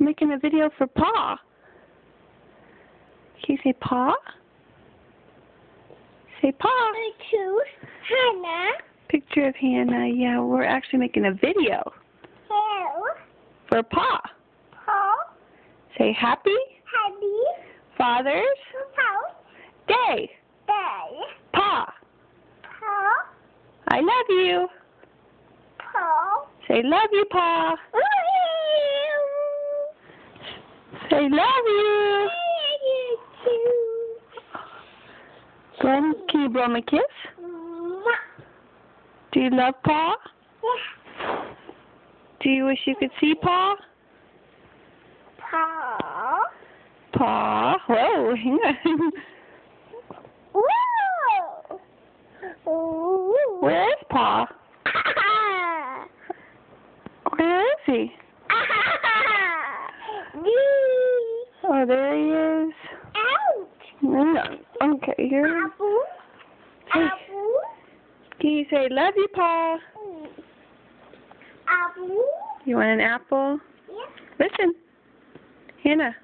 I'm making a video for Pa. Can you say Pa? Say Pa. Choose Hannah. Picture of Hannah. Yeah, we're actually making a video Hello. for Pa. Paul. Say Happy Happy. Father's Paul. Day. Day. Pa, Paul. I love you. Paul. Say love you, Pa. Say love you. Glenn, can you blow me a kiss? Do you love Pa? Do you wish you could see Pa? Paul. Pa. Whoa, hang on. Whoa. Where is Pa? Where is he? Oh, there he is. Ouch. No. Okay, here. Apple. Apple. Can you say love you, Pa? Apple. You want an apple? Yeah. Listen, Hannah,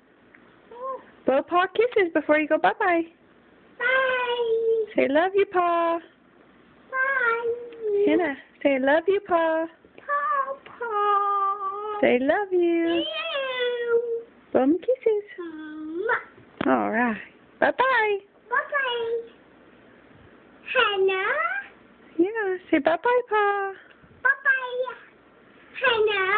blow Pa kisses before you go bye-bye. Bye. Say love you, Pa. Bye. Hannah, say love you, Pa. Papa. Say love you. Blow me kisses. All right. Bye-bye. Bye-bye. Hannah. Yeah, say bye-bye, Pa. Bye-bye. Hannah.